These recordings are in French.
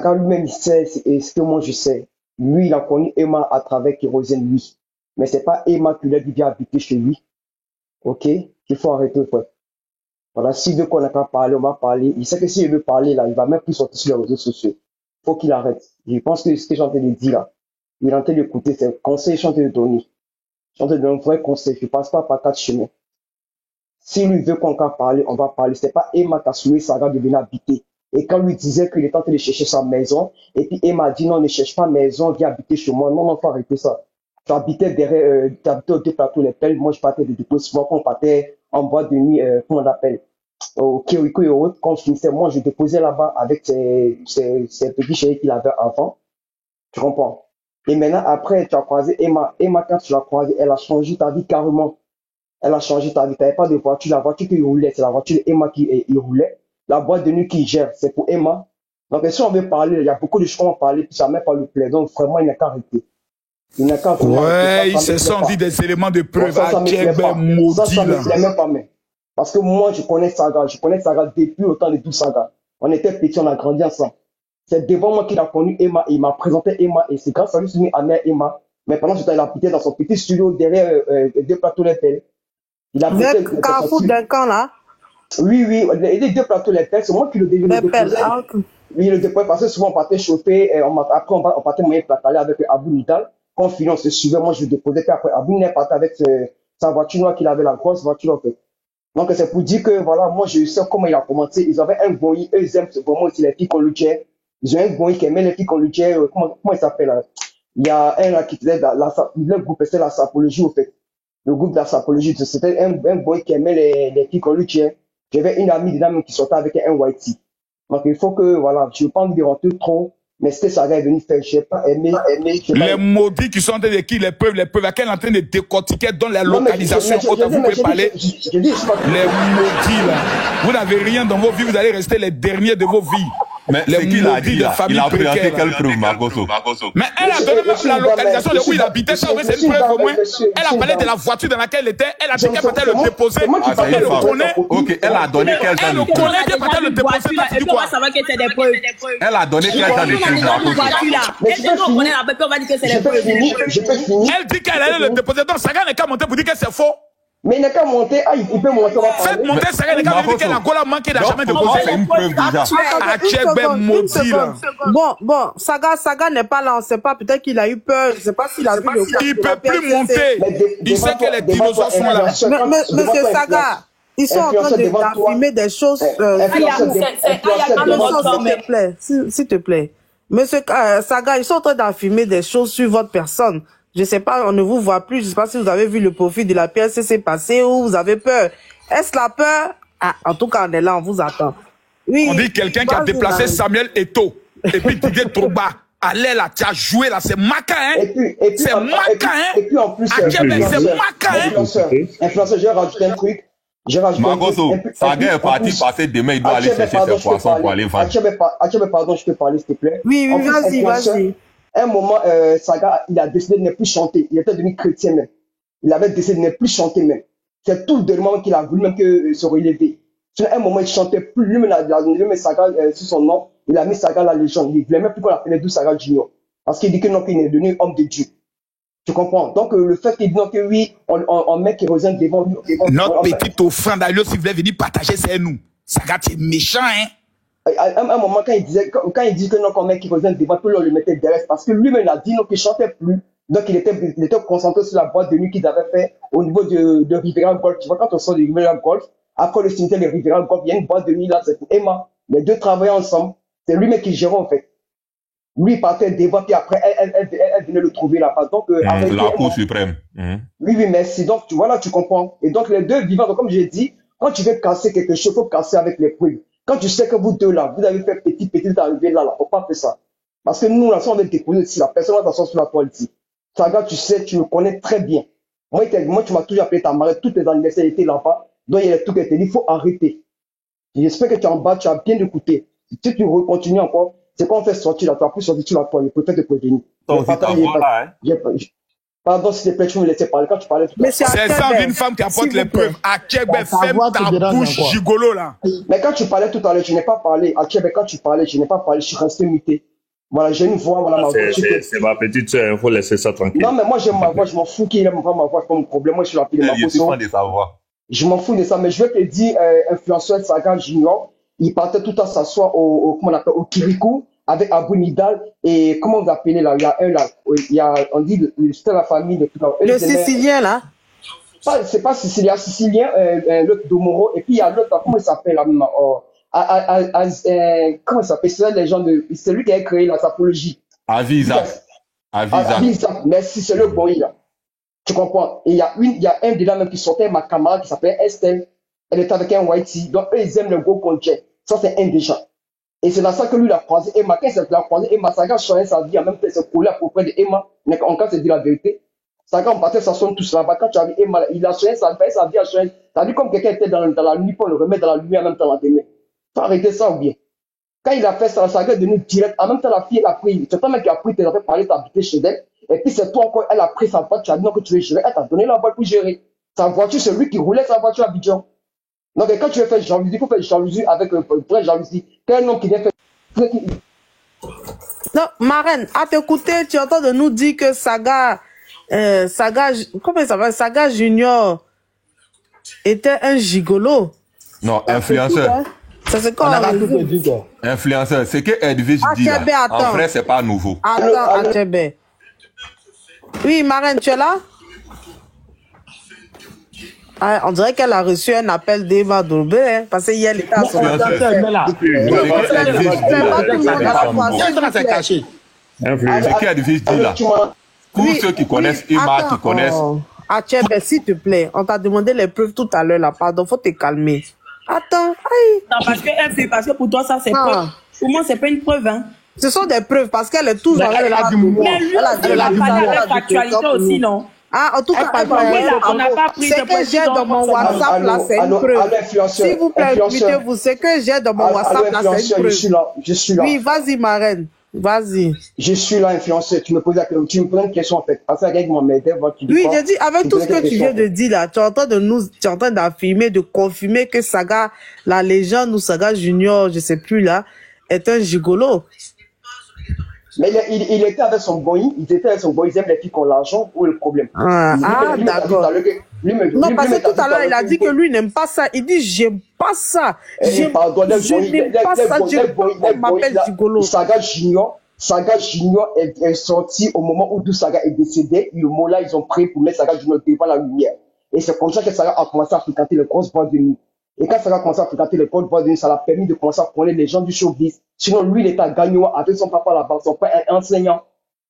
Quand lui-même il sait ce que moi je sais. Lui, il a connu Emma à travers Kérosène, lui. Mais c'est pas Emma qui l'a dit viens habiter chez lui. Ok? Il faut arrêter, frère. Voilà, s'il veut qu'on n'a qu'à parler, on va parler. Il sait que s'il veut parler, là, il va même plus sortir sur les réseaux sociaux. Faut qu'il arrête. Je pense que ce que j'ai en train de dire, là, il est en train d'écouter, c'est un conseil que je suis en train de donner. Je suis en train de donner un vrai conseil. Je passe pas par quatre chemins. S'il lui veut qu'on qu'à parler, on va parler. C'est pas Emma qui a souhaité Sarah de venir habiter. Et quand lui disait qu'il était en train de chercher sa maison, et puis Emma a dit non, ne cherche pas maison, viens habiter chez moi. Non, non, faut arrêter ça. Tu habitais derrière, tu habitais au deux plateaux les pelles. Moi, je partais de dépôt. Souvent, quand on partait en boîte de nuit, comment on appelle, au Kiriko et autres, quand je finissais, moi, je déposais là-bas avec ses petits chéris qu'il avait avant. Tu comprends? Et maintenant, après, tu as croisé Emma. Emma, quand tu l'as croisée, elle a changé ta vie carrément. Elle a changé ta vie. Tu n'avais pas de voiture. La voiture qui roulait, c'est la voiture d'Emma qui roulait. La boîte de nuit qui gère, c'est pour Emma. Donc, si on veut parler, il y a beaucoup de choses à parler, puis ça ne met pas le plaisir. Donc, vraiment, il n'y a qu'à arrêter. Il n'y a qu'à arrêter. Ouais, il s'est senti des éléments de preuve. Ça me plaît même pas, mais. Parce que moi, je connais Saga depuis le temps de tout Saga. On était petits, on a grandi ensemble. C'est devant moi qu'il a connu Emma, il m'a présenté Emma, et c'est grâce à lui que je suis venu amener Emma. Mais pendant ce temps, il a habité dans son petit studio derrière deux plateaux Lepel. Il a habité. Carrefour d'un camp, là? Oui, les deux plateaux Lepel, c'est moi qui le déposais. Oui, le déposais parce que souvent on partait chauffer, après on partait moyen plataler avec Abou Nidal. Quand on finit, on se suivait, moi je le déposais, puis après Abou Nidal partait avec sa voiture noire qu'il avait, la grosse voiture en fait. Donc c'est pour dire que voilà, moi je sais comment il a commencé. Ils avaient un goyi, eux ils aiment vraiment aussi les filles qu'on lui tient. Ils ont un goyi qui aimait les filles qu'on lui tient. Comment il s'appelle là? Il y a un là qui faisait le groupe, c'était la sapologie au fait. Le groupe de la sapologie, c'était un goyi qui aimait les filles qu'on lui tient. J'avais une amie dedans qui sortait avec un whitey. Donc il faut que voilà, je ne veux pas me rentrer trop. Mais ce que ça est venu faire, je n'ai pas aimé. Les maudits qui sont en train de qui les peuvent, à quelle en train de décortiquer dans la localisation où vous pouvez parler. Les maudits là. Vous n'avez rien dans vos vies, vous allez rester les derniers de vos vies. Mais les maudits de famille il a présenté quelle preuve, Magoso? Mais elle a donné même la localisation de où il habitait, ça, c'est une preuve au moins. Elle a parlé de la voiture dans laquelle elle était, elle a dit qu'elle partait le déposer. Elle le connaît. Ok, elle a donné quel genre de preuve? Elle connaît qu'elle partait le déposer. Et puis on va savoir que c'est des preuves. Elle a donné quel genre de preuve? Et dès qu'on connaît la preuve, on va dire que c'est des preuves. Elle dit qu'elle allait le déposer. Donc Saga n'est qu'à monter pour dire que c'est faux. Mais il n'a qu'à monter, il peut monter, on va parler. Faites monter Saga, il n'a qu'à dire qu'elle a encore manqué, il n'a jamais déposé. C'est une preuve déjà. Maudit là. Bon, Saga n'est pas là, on ne sait pas, peut-être qu'il a eu peur, je ne sais pas s'il a vu le cas. Il ne peut plus monter. Il sait que les dinosaures sont là. Monsieur Saga, ils sont en train d'affirmer des choses. S'il te plaît. Monsieur Saga, ils sont en train d'affirmer des choses sur votre personne. Je sais pas, on ne vous voit plus. Je sais pas si vous avez vu le profil de la PSCC passer ou vous avez peur. Est-ce la peur? Ah, en tout cas, on est là, on vous attend. Oui. On dit quelqu'un qui a déplacé Samuel Eto'o. Et puis Didier Drogba. Allez là, tu as joué là, c'est maca, hein? C'est maca, hein? Et puis en plus, c'est maca, hein? Influenceur, j'ai rajouté un truc. Magoso, Saga est parti passer demain, il doit aller chercher ses poissons pour aller vendre. Achebe, pardon, je peux parler, s'il te plaît? Oui, vas-y. À un moment, Saga, il a décidé de ne plus chanter. Il était devenu chrétien même. Il avait décidé de ne plus chanter même. C'est tout le moment qu'il a voulu même que se relever. À un moment, il chantait plus. Lui-même, il a mis Saga sur son nom. Il a mis Saga la légende. Il voulait même plus qu'on l'appelait d'où Saga Junior. Parce qu'il dit que non, qu'il est devenu homme de Dieu. Tu comprends? Donc, le fait qu'il dit non, que oui, on met Kérosène devant lui. Notre petite offrande à lui, si vous voulez venir partager, c'est nous. Saga, tu es méchant, hein? À un moment, quand il dit que non, qu'on met Kérosène devant, tout le monde le mettait derrière. Parce que lui-même, il a dit non, qu'il chantait plus. Donc, il était concentré sur la boîte de nuit qu'il avait fait au niveau de Riviera Golf. Tu vois, quand on sort de Riviera Golf, après le cimetière de Riviera Golf, il y a une boîte de nuit là, c'est pour Emma. Les deux travaillaient ensemble. C'est lui-même qui gérait, en fait. Lui, il partait devant, puis après, elle venait le trouver là-bas. Donc, la Cour suprême. Oui, merci. Donc, tu vois, là, tu comprends. Et donc, les deux vivants, donc, comme j'ai dit, quand tu veux casser quelque chose, il faut casser avec les preuves. Quand tu sais que vous deux là, vous avez fait petit, arrivé là, faut pas faire ça. Parce que nous, là, si on veut déposer ici, la personne va s'asseoir sur la toile ici. Saga, tu sais, tu me connais très bien. Moi, tu m'as toujours appelé ta marraine, toutes les anniversaires étaient là-bas. Donc, il y a tout qui était dit, il faut arrêter. J'espère que tu es en bas, tu as bien écouté. Si tu continues encore, c'est quand on fait sortir là, tu as plus sortir sur la toile, je préfère te prévenir. Pardon, s'il te plaît, tu me laissais parler quand tu parlais tout à l'heure. Monsieur C'est ça, Achebe, une femme qui apporte s'il les vous plaît. preuves. Achebe, Ta ferme voix te ta dérange bouche encore. gigolo là. Mais quand tu parlais tout à l'heure, je n'ai pas parlé. Achebe, quand tu parlais, je n'ai pas parlé. Je suis resté muté. Voilà, j'ai une voix, voilà ma voix. C'est ma petite soeur, il faut laisser ça tranquille. Non, mais moi, j'aime ma voix. Je m'en fous qu'il aime pas ma voix. C'est pas mon problème. Moi, je suis la fille de ma Je suis fan de sa voix. Je m'en fous de ça. Mais je vais te dire, influenceur Saga Junior, il partait tout le temps s'asseoir comment on appelle, au Kirikou, avec Abou Nidal, et comment vous appelez là? Il y a un là, on dit, c'était la famille de tout là. Le Sicilien, là? C'est pas Sicilien, l'autre Domoro, et puis il y a l'autre, comment il s'appelle là, comment il s'appelle? C'est lui qui a créé la sapologie. Avisa. Merci, c'est le bon, là. Tu comprends? Et il y a un de là même qui sortait, ma camarade, qui s'appelle Estelle. Elle était avec un whitey. Donc, eux, ils aiment le gros conjet. Ça, c'est un déjà. Et c'est dans ça que lui, il a croisé Emma. Quand il a croisé Emma, Saga changeait sa vie. En même temps, il s'est collé à peu près de Emma. Mais en cas, c'est dit la vérité. Saga, on partait, ça sonne tous là-bas. Quand tu as vu Emma, il a changé sa vie, a changé. T'as vu comme quelqu'un était dans la nuit pour le remettre dans la lumière en même temps la demain. Faut arrêter ça ou bien. Quand il a fait ça, Saga est devenu direct. En même temps, la fille, elle a pris. C'est toi mec qui a pris, t'as fait parler, t'as habité chez elle. Et puis c'est toi encore, elle a pris sa voiture, tu as dit non que tu veux gérer. Elle t'a donné la voiture pour gérer. Sa voiture, c'est lui qui roulait sa voiture à Abidjan. Donc, quand tu veux faire jalousie, il faut faire jalousie avec vraie jalousie. Quel homme qui vient faire. Non, Marraine, à t'écouter, tu entends de nous dire que Saga, comment il s'appelle? Saga Junior était un gigolo. Non, influenceur. Ça c'est quoi? Influenceur. C'est que Edwige dit là. En vrai, c'est pas nouveau. Attends, Achebe. Oui, Marraine, tu es là? Ah, on dirait qu'elle a reçu un appel d'Emma Dobé, hein, parce que hier, elle était à son C'est que Edwige dit là. Pour ceux qui connaissent Emma, qui connaissent. Achebe, s'il te plaît, on t'a demandé les preuves tout à l'heure, là, pardon, faut te calmer. Attends, aïe. Non, parce que pour toi, ça, c'est preuve. Pour moi, c'est pas une preuve, hein. Ce sont des preuves, parce qu'elle est toujours Mais lui, elle a parlé avec l'actualité aussi, non? Ah, en tout cas, on n'a pas pris ce que j'ai dans mon WhatsApp, là, c'est une preuve. S'il vous plaît, écoutez-vous, ce que j'ai dans mon WhatsApp, là, c'est une preuve. Je suis là. Oui, vas-y, Marraine. Vas-y. Je suis là, influenceur. Tu me poses la question. Tu me poses une question, en fait. Parce que avec mon maître, oui, j'ai dit, avec tout ce que tu viens de dire, là, tu es en train d'affirmer, de confirmer que Saga, la légende ou Saga Junior, je sais plus, là, est un gigolo. Mais il était avec son boy, ils aiment les filles qui ont l'argent, où est le problème? D'accord. Non, parce que tout à l'heure, il a dit que lui n'aime pas ça. Il dit, j'aime pas ça. Je n'aime pas ça. On m'appelle gigolo. Saga Junior est sorti au moment où Saga est décédé. Le mot-là, ils ont pris pour mettre Saga Junior devant la lumière. Et c'est comme ça que Saga a commencé à fréquenter les grosses boîtes de nuit. Et quand Saga a commencé à fréquenter les grosses boîtes de nuit, ça l'a permis de commencer à connaître les gens du showbiz. Sinon, lui, il était à Gagnoa avec son papa là-bas. Son père est enseignant.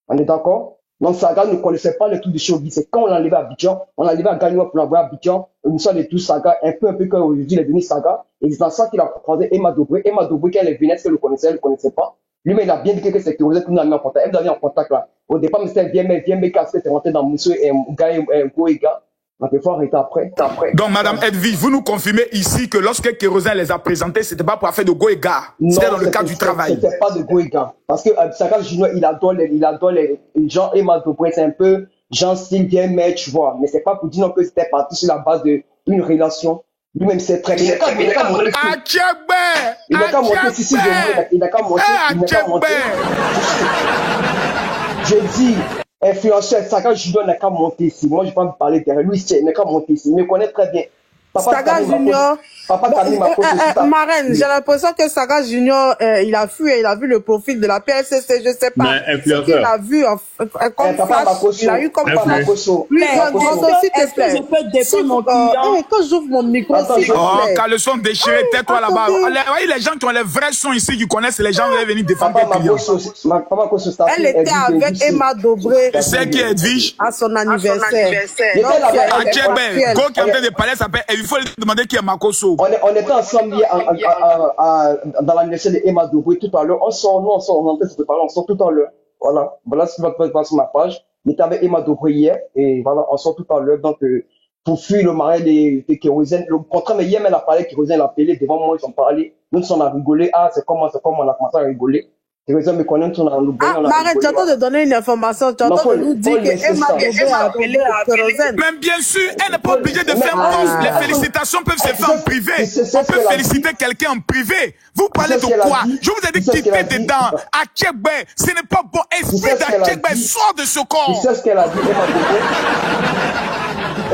On est d'accord? Donc, Saga ne connaissait pas le tout du showbiz. C'est quand on l'a enlevé à Abidjan, on l'a enlevé à Gagnoa pour l'envoyer à Abidjan. Nous sommes tous Saga, un peu comme aujourd'hui, il est devenu Saga. Et c'est dans ça qu'il a croisé Emma Dobré. Emma Dobré, quand elle est venue, est-ce qu'elle le connaissait? Elle ne le connaissait pas. Lui-même, il a bien dit que c'est Kérosène qui nous a mis en contact. Elle nous a mis en contact là. Au départ, mais c'était viens, mais quand c'était rentré dans Moussou et Goïga. Donc, il faut arrêter après. Donc, Madame Edwige, vous nous confirmez ici que lorsque Kérosène les a présentés, c'était pas pour affaire de Goïga. C'était dans le cadre du travail. C'était pas de Goïga. Parce que Saga Junior, il adore les gens Emma Dobré, c'est un peu genre style bien, mais tu vois. Mais c'est pas pour dire non que c'était parti sur la base d'une relation. Lui-même, c'est très bien. Il n'a qu'à monter si il n'a qu'à monter. Je dis, influenceur, Saga Junior n'a qu'à monter ici. Moi, je ne vais pas me parler derrière lui, il n'a qu'à monter ici. Il me connaît très bien. Saga Junior, Marraine, j'ai l'impression que Saga Junior, il a fui et il a vu le profil de la PSCC, je sais pas. Mais influenceur. Il a vu comme flash, il a eu comme flash. Lui, s'il te plaît. Je peux défendre mon client. Quand j'ouvre mon micro, s'il te plaît. Quand le son déchiré, tais-toi là-bas. Les gens qui ont les vrais sons ici, qui connaissent, les gens veulent venir défendre les clients. Elle était avec Emma Dobré. C'est qui Edwige? À son anniversaire. Achebe, Go qui est en train de parler s'appelle, il faut lui demander qui est Makoso. On était ensemble hier dans l'anniversaire de Emma Dobré tout à l'heure. On sort tout à l'heure. Voilà ce qui va se passer sur ma page. Il était avec Emma Dobré hier et voilà, on sort tout à l'heure. Donc, pour fuir le mariage de Kérosène, le contraire, mais hier, elle a parlé, Kérosène l'a appelé devant moi, ils ont parlé. Nous, on a rigolé. Ah, c'est comment, on a commencé à rigoler. Kérosène me connaît, on a l'oublié. Ah, Marraine, tu attends de donner une information. Tu attends de nous dire que Emma Dobre a appelé Kérosène. Même bien sûr, elle n'est pas obligée de faire poste. Les félicitations peuvent se faire en privé. On peut féliciter quelqu'un en privé. Vous parlez de quoi? Je vous ai dit quitter dedans. Achegbe, ce n'est pas bon. Esprit d'Achegbe, sort de ce corps. Tu sais ce qu'elle a dit,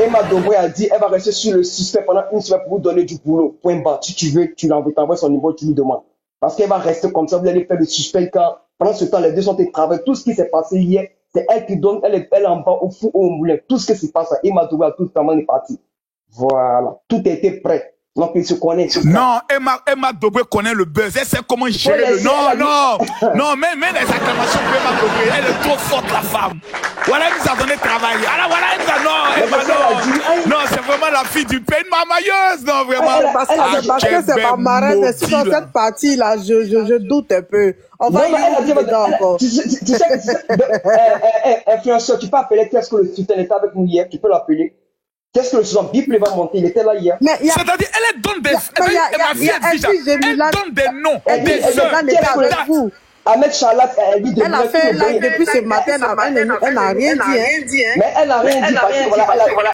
Emma Dobre a dit, elle va rester sur le suspect pendant une semaine pour vous donner du boulot. Point barre. Si tu veux, tu l'envoies son numéro, tu lui demandes. Parce qu'elle va rester comme ça, vous allez faire le suspect quand, pendant ce temps, les deux sont en travail. Tout ce qui s'est passé hier, c'est elle qui donne, elle est en bas au fou, au moulin. Tout ce qui se passe, Emma Dobre, tout le temps, est parti. Voilà. Tout était prêt. Donc, il se connaît. Non, Emma Dobre connaît le buzz. Elle sait comment gérer le... Non, même les acclamations pour Emma Dobre, elle est trop forte, la femme. Voilà, elle nous a donné travail. Alors voilà, elle nous a... Non, c'est vraiment la fille du pays, une mamailleuse. Non, vraiment. Parce que c'est ma marraine. Mais sur cette partie-là, je doute un peu. On va y dedans encore. Tu sais, influenceur, tu peux appeler qu'est-ce que le sultan était avec nous hier, tu peux l'appeler. Qu'est-ce que le sultan Bible va monter? Il était là hier. C'est-à-dire, elle donne des... Elle donne des noms, des œuvres. Ahmed Charlotte, elle a fait un live depuis ce matin, elle n'a rien dit. Mais elle n'a rien dit parce que voilà,